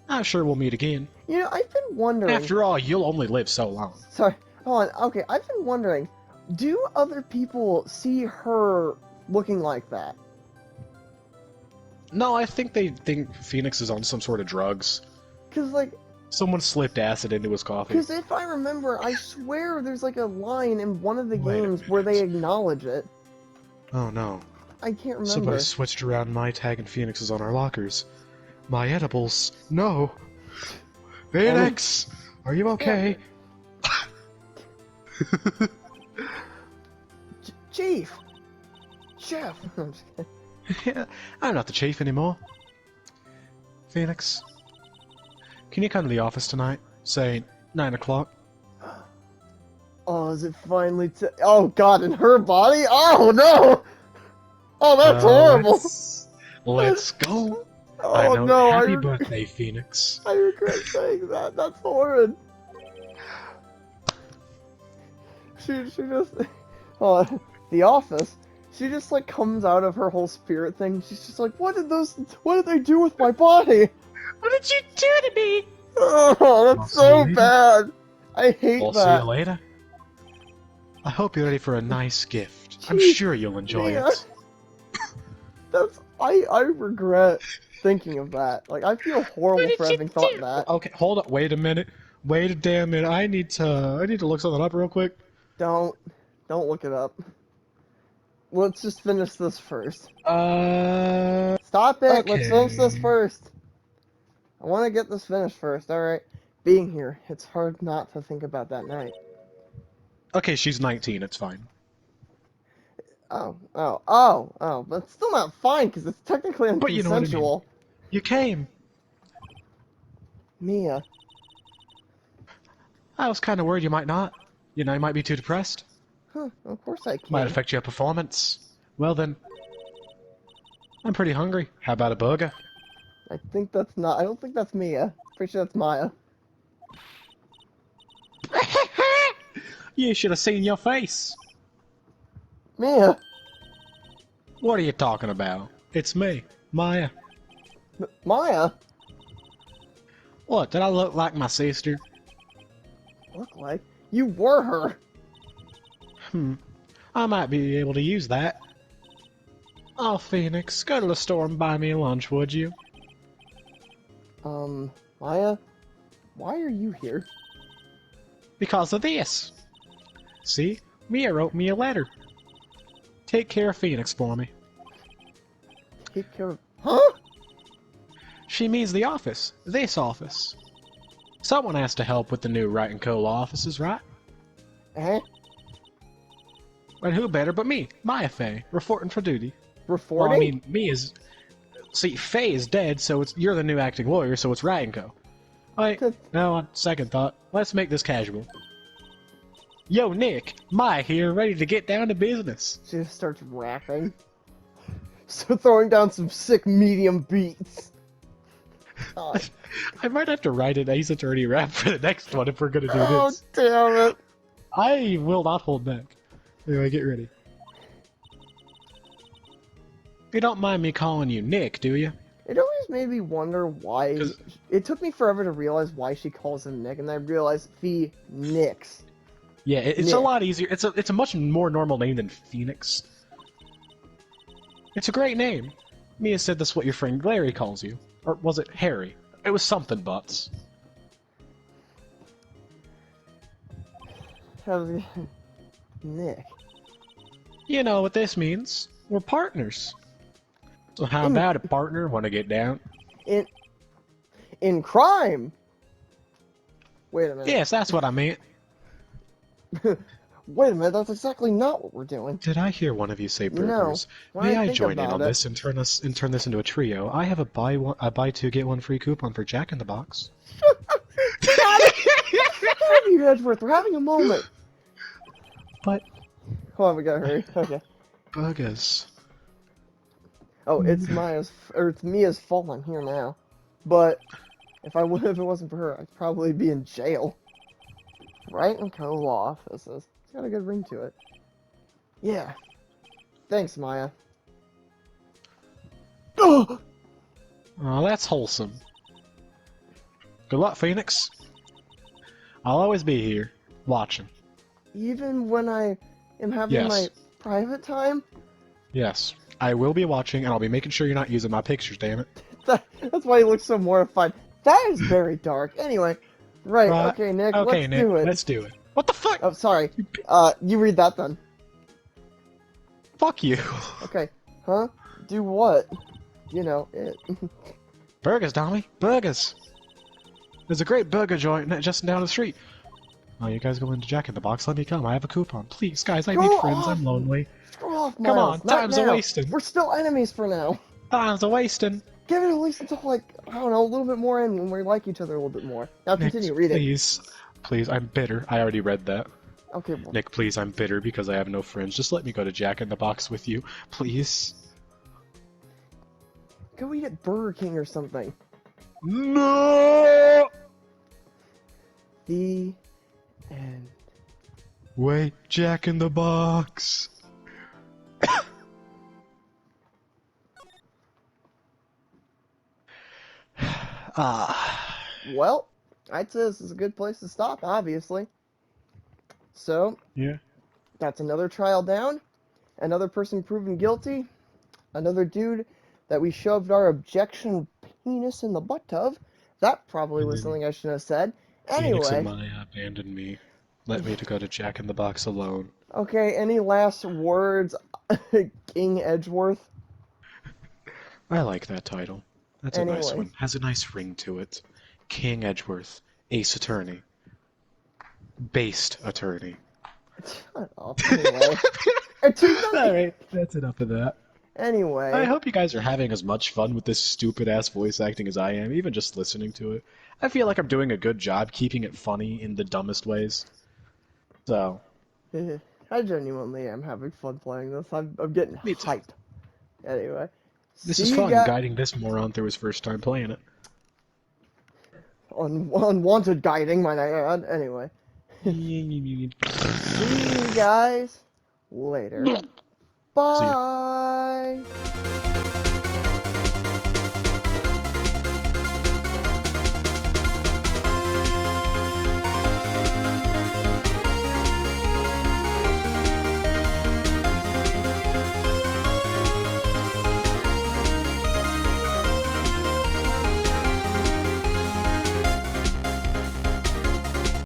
Speaker 2: I'm sure we'll meet again.
Speaker 1: You know, I've been wondering...
Speaker 2: After all, you'll only live so long.
Speaker 1: Sorry, hold on. Okay, I've been wondering, do other people see her looking like that?
Speaker 2: No, I think they think Phoenix is on some sort of drugs.
Speaker 1: Because, like...
Speaker 2: Someone slipped acid into his coffee.
Speaker 1: Because if I remember, I swear there's like a line in one of the games where they acknowledge it.
Speaker 2: Oh no.
Speaker 1: I can't remember.
Speaker 2: Somebody switched around my tag and Phoenix's on our lockers. My edibles. No. Phoenix! Are you okay?
Speaker 1: Chief! Chef! I'm just kidding.
Speaker 2: Yeah, I'm not the chief anymore. Phoenix, can you come to the office tonight? Say 9 o'clock.
Speaker 1: Oh, is it finally oh god, in her body? Oh no! Oh, that's horrible!
Speaker 2: Let's go!
Speaker 1: Oh
Speaker 2: I know.
Speaker 1: no,
Speaker 2: Happy birthday, Phoenix.
Speaker 1: I regret saying that. That's horrid. She just... Oh, the office. She just like comes out of her whole spirit thing. She's just like, what did they do with my body?
Speaker 2: What did you do to me?
Speaker 1: Oh, that's so bad. I hate
Speaker 2: I'll
Speaker 1: that.
Speaker 2: see you later. I hope you're ready for a nice gift. I'm sure you'll enjoy it.
Speaker 1: I regret thinking of that. Like, I feel horrible for having thought that.
Speaker 2: Okay, hold up. Wait a minute. Wait a damn minute. I need to look something up real quick.
Speaker 1: Don't look it up. Let's just finish this first. Stop it. Let's finish this
Speaker 2: Okay.
Speaker 1: first. I want to get this finished first. All right. Being here, it's hard not to think about that night.
Speaker 2: Okay, she's 19. It's fine.
Speaker 1: But it's still not fine because it's technically
Speaker 2: But you know what I mean.
Speaker 1: unconsensual.
Speaker 2: You came.
Speaker 1: Mia,
Speaker 2: I was kind of worried you might not. You know, you might be too depressed.
Speaker 1: huh? Of course I
Speaker 2: Might
Speaker 1: can.
Speaker 2: affect your performance. Well then, I'm pretty hungry. How about a burger?
Speaker 1: I think that's not. I don't think that's Mia. Pretty sure that's Maya.
Speaker 2: You should have seen your face.
Speaker 1: Mia,
Speaker 2: What are you talking about? It's me, Maya.
Speaker 1: Maya.
Speaker 2: What, did I look like my sister?
Speaker 1: Look like you were her.
Speaker 2: I might be able to use that. Oh, Phoenix, go to the store and buy me a lunch, would you?
Speaker 1: Maya, why are you here?
Speaker 2: Because of this. See, Mia wrote me a letter. Take care of Phoenix for me.
Speaker 1: Take care of. Huh?
Speaker 2: She means the office. This office. Someone has to help with the new Wright & Co. law offices, right?
Speaker 1: Eh?
Speaker 2: And who better but me, Maya Fey, reporting for duty.
Speaker 1: Reporting?
Speaker 2: Well, I mean, me is... See, Faye is dead, so you're the new acting lawyer, so it's Wright & Co. Wait, no, on second thought, let's make this casual. Yo, Nick, Maya here, ready to get down to business.
Speaker 1: She just starts rapping. So throwing down some sick medium beats. God.
Speaker 2: I might have to write an Ace Attorney rap for the next one if we're gonna do
Speaker 1: Oh,
Speaker 2: this.
Speaker 1: damn it.
Speaker 2: I will not hold back. Anyway, get ready. You don't mind me calling you Nick, do you?
Speaker 1: It always made me wonder why. It took me forever to realize why she calls him Nick, and then I realized Phoenix.
Speaker 2: Yeah, it's
Speaker 1: Nick.
Speaker 2: a lot easier. It's a much more normal name than Phoenix. It's a great name. Mia said that's what your friend Larry calls you. Or was it Harry? It was something butts.
Speaker 1: Nick.
Speaker 2: You know what this means. We're partners. So how about it, partner? Want to get down?
Speaker 1: In crime. Wait a minute.
Speaker 2: Yes, that's what I meant.
Speaker 1: Wait a minute, that's exactly not what we're doing.
Speaker 2: Did I hear one of you say
Speaker 1: No.
Speaker 2: burgers?
Speaker 1: When
Speaker 2: May
Speaker 1: I
Speaker 2: I
Speaker 1: think
Speaker 2: join in
Speaker 1: about
Speaker 2: on
Speaker 1: it-
Speaker 2: this and turn this into a trio? I have a buy two get one free coupon for Jack in the Box.
Speaker 1: Damn you, Edgeworth, we're having a moment.
Speaker 2: But
Speaker 1: Hold on, we gotta hurry. Okay.
Speaker 2: burgers.
Speaker 1: Oh, it's Mia's fault I'm here now. But if it wasn't for her, I'd probably be in jail. Right in co-law offices. It's got a good ring to it. Yeah. Thanks, Maya. Oh!
Speaker 2: Oh, that's wholesome. Good luck, Phoenix. I'll always be here, watching.
Speaker 1: Even when I am having
Speaker 2: Yes.
Speaker 1: my private time?
Speaker 2: Yes, I will be watching, and I'll be making sure you're not using my pictures, damn it.
Speaker 1: That's why he looks so mortified. That is very dark. Anyway, right, okay, Nick, let's do it.
Speaker 2: Let's do it. What the fuck?
Speaker 1: Oh, sorry. You read that then.
Speaker 2: Fuck you.
Speaker 1: Okay. Huh? Do what? You know, it.
Speaker 2: Burgers, Tommy. Burgers. There's a great burger joint just down the street. Oh, you guys go into Jack in the Box? Let me come. I have a coupon. Please, guys, I
Speaker 1: Go
Speaker 2: need friends.
Speaker 1: off.
Speaker 2: I'm lonely.
Speaker 1: Screw off,
Speaker 2: Come
Speaker 1: Miles.
Speaker 2: on,
Speaker 1: Not
Speaker 2: time's
Speaker 1: now.
Speaker 2: a-wasting.
Speaker 1: We're still enemies for now.
Speaker 2: Time's a wasting.
Speaker 1: Give it at least until, like, I don't know, a little bit more in when we like each other a little bit more. Now
Speaker 2: Nick,
Speaker 1: continue reading.
Speaker 2: please. Please, I'm bitter. I already read that.
Speaker 1: Okay, well,
Speaker 2: Nick, please, I'm bitter because I have no friends. Just let me go to Jack in the Box with you. Please.
Speaker 1: go eat at Burger King or something.
Speaker 2: No!
Speaker 1: The end.
Speaker 2: Wait, Jack in the Box.
Speaker 1: Well, I'd say this is a good place to stop, obviously. So,
Speaker 2: Yeah.
Speaker 1: that's another trial down. Another person proven guilty. another dude that we shoved our objection penis in the butt of. That probably
Speaker 2: And
Speaker 1: was
Speaker 2: then
Speaker 1: something I shouldn't have said.
Speaker 2: Phoenix and
Speaker 1: Anyway,
Speaker 2: Maya abandoned me. Let me to go to Jack in the Box alone.
Speaker 1: okay, any last words, King Edgeworth?
Speaker 2: I like that title. That's a nice
Speaker 1: Anyway,
Speaker 2: one. Has a nice ring to it. King Edgeworth, Ace Attorney, Based Attorney.
Speaker 1: shut up. Anyway, it turned out.
Speaker 2: Alright, that's enough of that. I
Speaker 1: Anyway,
Speaker 2: hope you guys are having as much fun with this stupid ass voice acting as I am, even just listening to it. I feel like I'm doing a good job keeping it funny in the dumbest ways. So,
Speaker 1: I genuinely am having fun playing this. I'm getting
Speaker 2: me too.
Speaker 1: hype. Anyway,
Speaker 2: This
Speaker 1: see
Speaker 2: is
Speaker 1: you
Speaker 2: fun,
Speaker 1: guys.
Speaker 2: guiding this moron through his first time playing it.
Speaker 1: Unwanted guiding, might I add. Anyway, see you guys later.
Speaker 2: See ya.
Speaker 1: Bye.